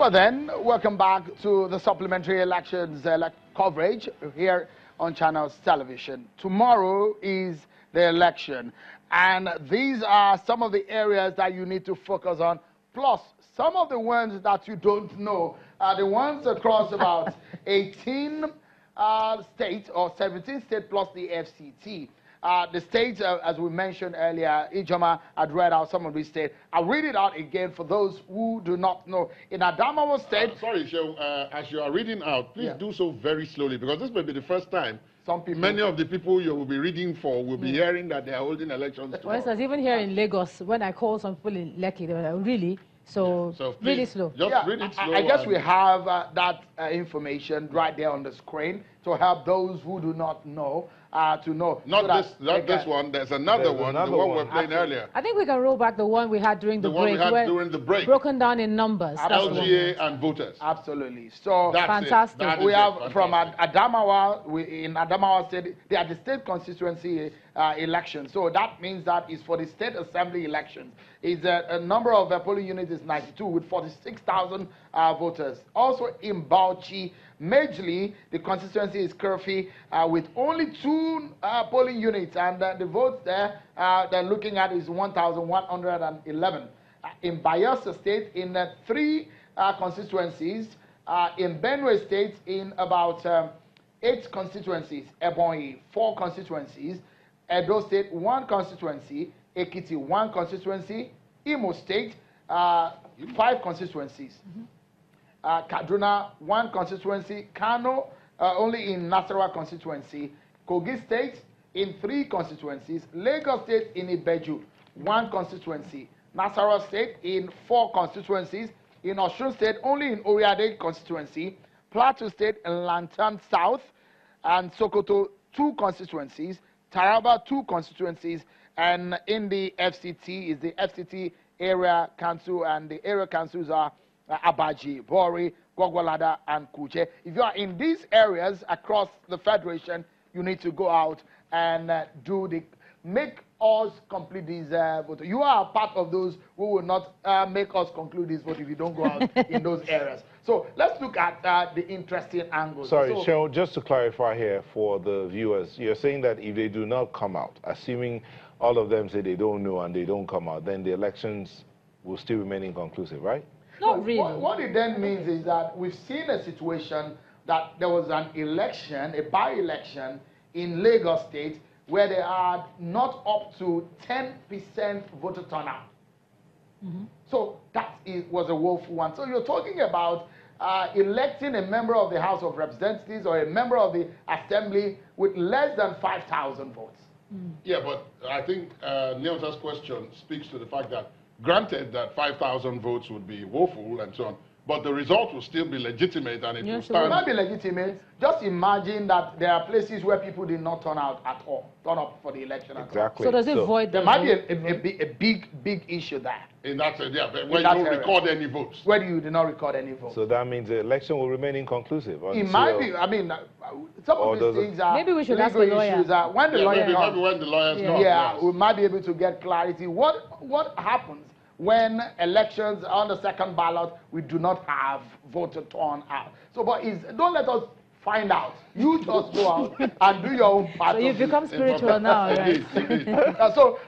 Well then, welcome back to the supplementary elections coverage here on Channels Television. Tomorrow is the election, and these are some of the areas that you need to focus on, plus some of the ones that you don't know are the ones across about 18 states or 17 states plus the FCT. The states, as we mentioned earlier, Ijoma had read out some of these states. I'll read it out again for those who do not know. In Adamawa State... sorry, Shehu, as you are reading out, please do so very slowly, because this may be the first time many of the people you will be reading for will be hearing that they are holding elections. For instance, even here in Lagos, when I call some people in Lekki, they were like, really? So please, really slow. Just read it slow. I guess we have that information right there on the screen to help those who do not know to know. Not this one. There's another one, the one we're playing earlier. I think we can roll back the one we had during the break. The one we had during the break. Broken down in numbers. LGA and voters. Absolutely. So that's fantastic. We have from Adamawa, in Adamawa State, they are the state constituency elections. So that means that is for the state assembly elections. Is a number of polling units is 92 with 46,000 voters. Also in Bauchi, majorly the constituency is Kerfi with only 2 polling units, and the votes there they're looking at is 1,111. In Bayelsa State, in 3 constituencies. In Benue State, in about 8 constituencies. Ebonyi, 4 constituencies. Edo State, 1 constituency. Ekiti, 1 constituency. Imo State, 5 constituencies. Kaduna, 1 constituency. Kano, only in Nasarawa constituency. Kogi State, in 3 constituencies. Lagos State, in Ibeju, 1 constituency. Nasarawa State, in 4 constituencies. In Osun State, only in Oriade constituency. Plateau State, in Lantan South. And Sokoto, 2 constituencies. Taraba, 2 constituencies. And in the FCT is the FCT Area Council, and the area councils are Abaji, Bori, Gwagwalada, and Kuche. If you are in these areas across the Federation, you need to go out and make us complete these votes. You are part of those who will not make us conclude this vote if you don't go out in those areas. So let's look at the interesting angles. Sorry, Cheryl, just to clarify here for the viewers, you're saying that if they do not come out, assuming all of them say they don't know and they don't come out, then the elections will still remain inconclusive, right? Not really. What it then means is that we've seen a situation that there was an election, a by-election in Lagos State, where they are not up to 10% voter turnout. So that was a woeful one. So you're talking about electing a member of the House of Representatives or a member of the Assembly with less than 5,000 votes. Yeah, but I think Neil's question speaks to the fact that, granted that 5,000 votes would be woeful and so on, but the result will still be legitimate, and it will stand. It might be legitimate. Just imagine that there are places where people did not turn out at all, turn up for the election. Exactly. So does it void the There might be a big issue there. In that sense, yeah, where you don't record any votes. Where you did not record any votes. So that means the election will remain inconclusive. It might be. I mean, some of these things are maybe we should ask the lawyer. When the lawyer maybe when the lawyers know. Yeah, we might be able to get clarity. What happens when elections are on the second ballot, we do not have voter turnout? So, but don't let us find out. You just go out and do your own part. So you become spiritual now, right? So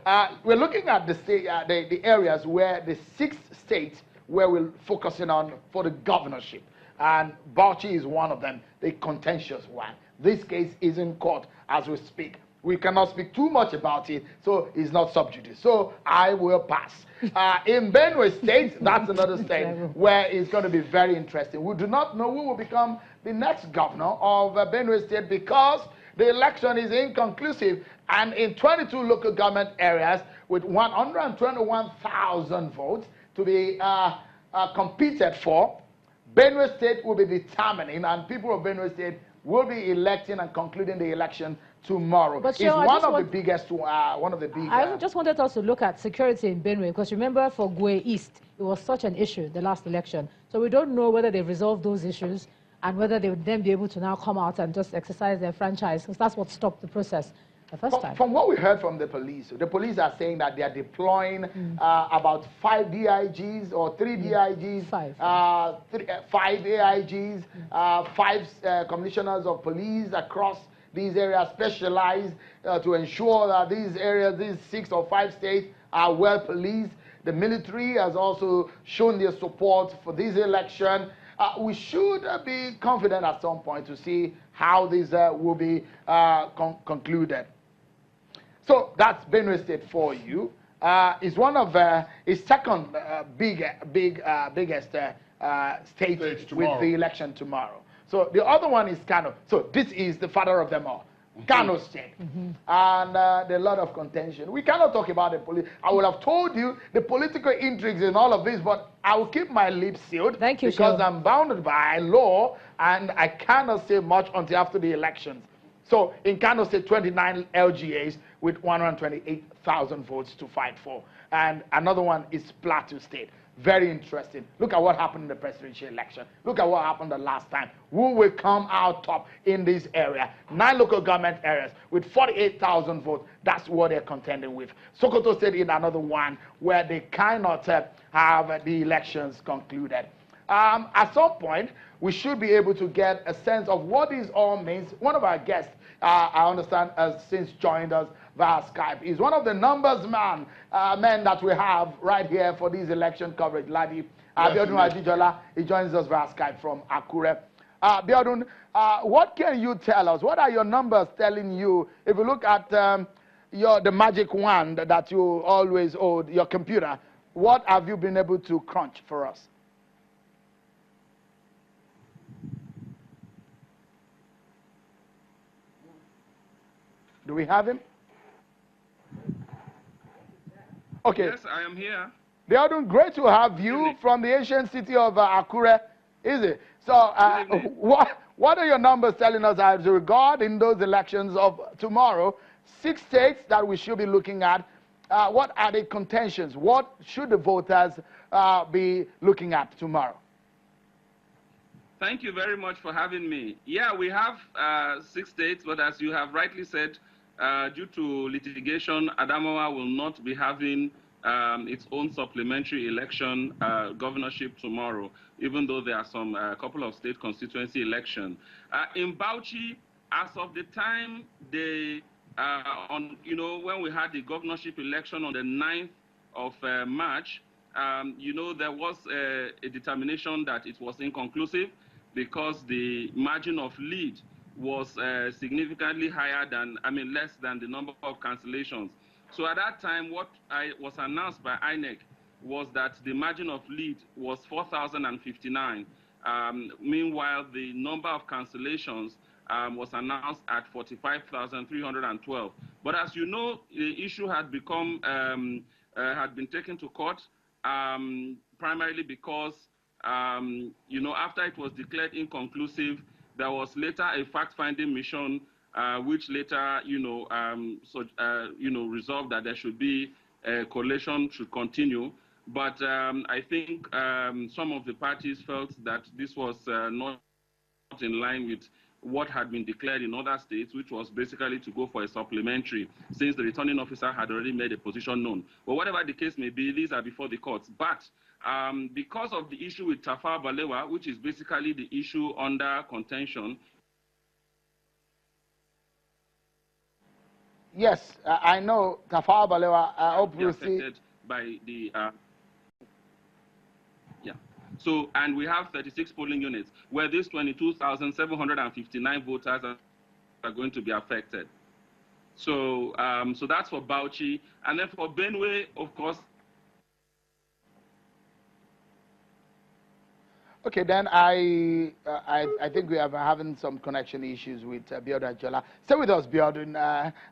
we're looking at the areas where the 6 states where we're focusing on for the governorship, and Bauchi is one of them, the contentious one. This case is in court as we speak. We cannot speak too much about it, so it's not sub judice. So I will pass. In Benue State, that's another state where it's going to be very interesting. We do not know who will become the next governor of Benue State because the election is inconclusive. And in 22 local government areas with 121,000 votes to be competed for, Benue State will be determining, and people of Benue State will be electing and concluding the election tomorrow. But it's one of the biggest. I just wanted us to look at security in Benue, because remember for Gwe East, it was such an issue, the last election. So we don't know whether they've resolved those issues and whether they would then be able to now come out and just exercise their franchise, because that's what stopped the process. the first time. From what we heard from the police are saying that they are deploying about 5 DIGs or 3 DIGs, 5 AIGs, 5 commissioners of police across these areas, specialized to ensure that these areas, these 6 or 5 states, are well policed. The military has also shown their support for this election. We should be confident at some point to see how this will be concluded. So that's Benue State for you. It's one of its second biggest state with the election tomorrow. So the other one is Kano. So this is the father of them all. Kano State. And there's a lot of contention. We cannot talk about the police. I would have told you the political intrigues in all of this, but I will keep my lips sealed. Thank you, because I'm bounded by law, and I cannot say much until after the elections. So in Kano State, 29 LGAs with 128,000 votes to fight for. And another one is Plateau State. Very interesting. Look at what happened in the presidential election. Look at what happened the last time. Who will come out top in this area? 9 local government areas with 48,000 votes. That's what they're contending with. Sokoto State in another one where they cannot have the elections concluded. At some point, we should be able to get a sense of what this all means. One of our guests, I understand, has since joined us via Skype. He's one of the numbers men that we have right here for this election coverage. Ladi Biodun Ajijola, he joins us via Skype from Akure. Biodun, what can you tell us? What are your numbers telling you? If you look at the magic wand that you always hold, your computer, what have you been able to crunch for us? Do we have him? Okay. Yes, I am here. They are doing great to have you from the ancient city of Akure, is it? So what are your numbers telling us as regard in those elections of tomorrow? 6 states that we should be looking at. What are the contentions? What should the voters be looking at tomorrow? Thank you very much for having me. Yeah, we have 6 states, but as you have rightly said, due to litigation, Adamawa will not be having its own supplementary election governorship tomorrow, even though there are some couple of state constituency elections. In Bauchi, as of the time they, when we had the governorship election on the 9th of March, there was a determination that it was inconclusive because the margin of lead was significantly higher than, less than the number of cancellations. So at that time, what was announced by INEC was that the margin of lead was 4,059. Meanwhile, the number of cancellations was announced at 45,312. But as you know, the issue had become, had been taken to court, primarily because, after it was declared inconclusive, there was later a fact-finding mission, which later, resolved that there should be collation should continue. But I think some of the parties felt that this was not in line with what had been declared in other states, which was basically to go for a supplementary, since the returning officer had already made a position known. But whatever the case may be, these are before the courts. But because of the issue with Tafawa Balewa, which is basically the issue under contention. Yes, I know Tafawa Balewa. I hope you see. By the, So, and we have 36 polling units where these 22,759 voters are going to be affected. So, so that's for Bauchi. And then for Benue, of course. Okay, then I think we are having some connection issues with Biodun Ajola. Stay with us, Biodun.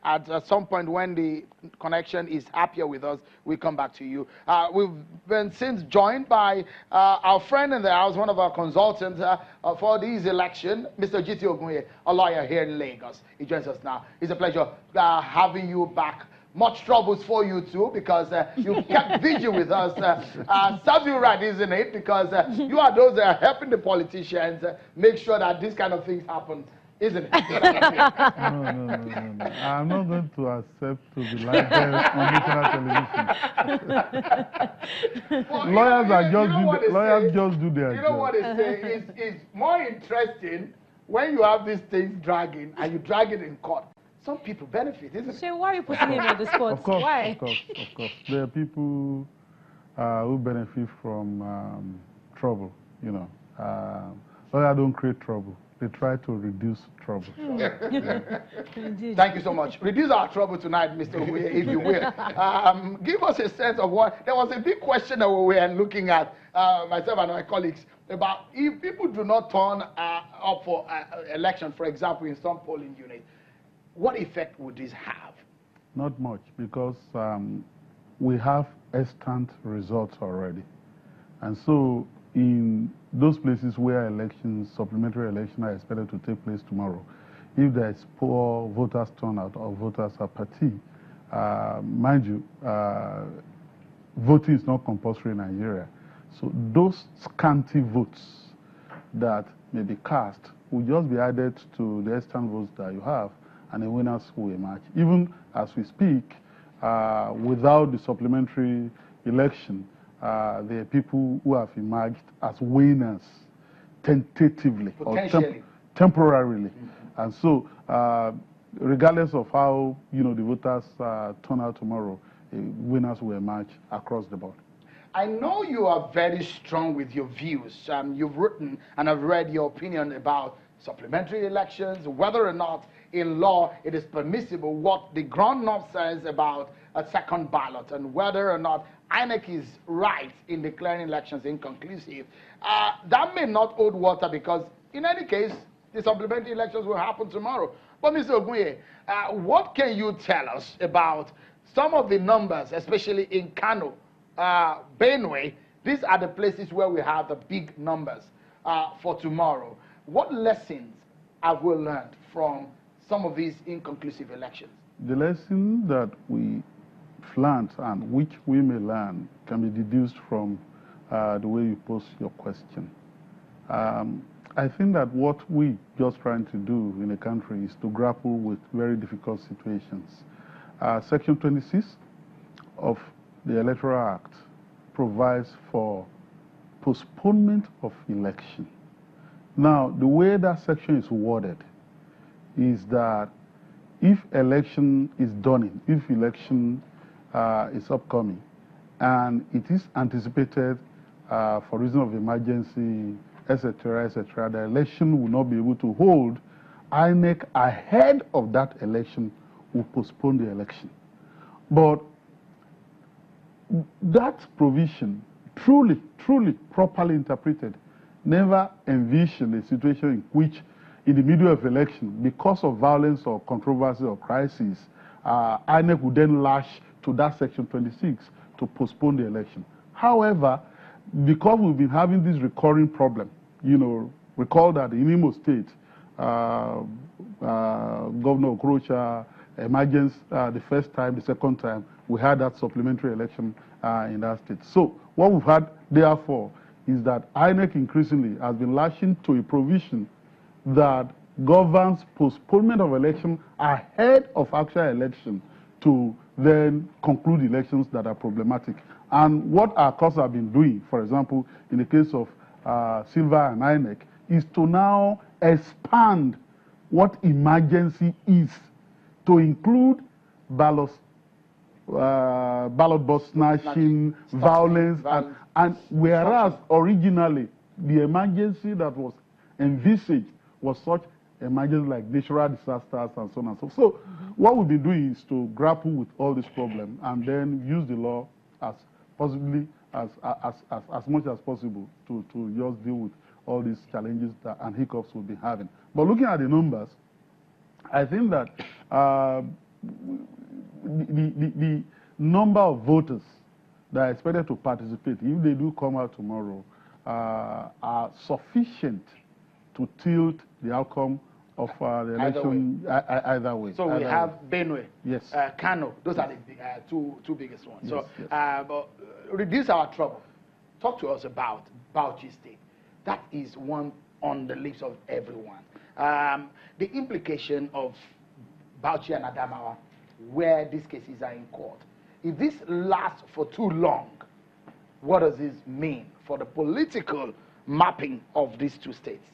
At some point when the connection is happier with us, we'll come back to you. We've been since joined by our friend in the house, one of our consultants for this election, Mr. G.T. Ogunye, a lawyer here in Lagos. He joins us now. It's a pleasure having you back. Much troubles for you too, because you kept vigil with us. Serves you right, isn't it? Because you are those that are helping the politicians make sure that these kind of things happen isn't it? No. I'm not going to accept to be lighted on national television. Well, Lawyers say, just do their job. You know job. what they say? It's more interesting when you have these things dragging and you drag it in court. Some people benefit, isn't it? So why are you putting him on the spot? Of course, Why? of course. There are people who benefit from trouble, you know. Lawyers don't create trouble. They try to reduce trouble. Thank you so much. Reduce our trouble tonight, Mr. Oguye, if you will. Give us a sense of what... There was a big question that we were looking at, myself and my colleagues, about if people do not turn up for election, for example, in some polling units, what effect would this have? Not much, because we have extant results already. And so in those places where elections, supplementary elections are expected to take place tomorrow, if there is poor voters turnout or voters apathy, mind you, voting is not compulsory in Nigeria. So those scanty votes that may be cast will just be added to the extant votes that you have, and the winners will emerge. Even as we speak, without the supplementary election, there are people who have emerged as winners tentatively or temporarily. And so, regardless of how the voters turn out tomorrow, winners will emerge across the board. I know you are very strong with your views. You've written and I've read your opinion about supplementary elections, whether or not in law it is permissible, what the ground norm says about a second ballot, and whether or not INEC is right in declaring elections inconclusive. That may not hold water because, in any case, the supplementary elections will happen tomorrow. But Mr. Oguye, what can you tell us about some of the numbers, especially in Kano, Benue? These are the places where we have the big numbers for tomorrow. What lessons have we learned from some of these inconclusive elections? The lesson that we learned and which we may learn can be deduced from the way you pose your question. I think that what we just trying to do in the country is to grapple with very difficult situations. Section 26 of the Electoral Act provides for postponement of election. Now, the way that section is worded is that if election is dawning, if election is upcoming, and it is anticipated for reason of emergency, etc., the election will not be able to hold, INEC ahead of that election will postpone the election. But that provision, truly, properly interpreted, never envisioned a situation in which, in the middle of election, because of violence or controversy or crisis, INEC would then lash to that section 26 to postpone the election. However, because we've been having this recurring problem, recall that in Imo State, Governor Okorocha emergence the first time, the second time, we had that supplementary election in that state. So what we've had, therefore, is that INEC increasingly has been lashing to a provision that governs postponement of election ahead of actual election to then conclude elections that are problematic. And what our courts have been doing, for example, in the case of Silva and INEC, is to now expand what emergency is to include ballot box snatching, violence, and whereas originally the emergency that was envisaged was such emergencies like natural disasters and so on and so forth. So what we've been doing is to grapple with all this problem and then use the law as possibly as much as possible to just deal with all these challenges and hiccups we've been having. But looking at the numbers, I think that the number of voters that are expected to participate, if they do come out tomorrow, are sufficient to tilt the outcome of the election either way. So we have Benue, yes, Kano. Those are the two biggest ones. Yes, so yes. But reduce our trouble. Talk to us about Bauchi State. That is one on the lips of everyone. the implication of Bauchi and Adamawa, where these cases are in court. If this lasts for too long, what does this mean for the political mapping of these two states?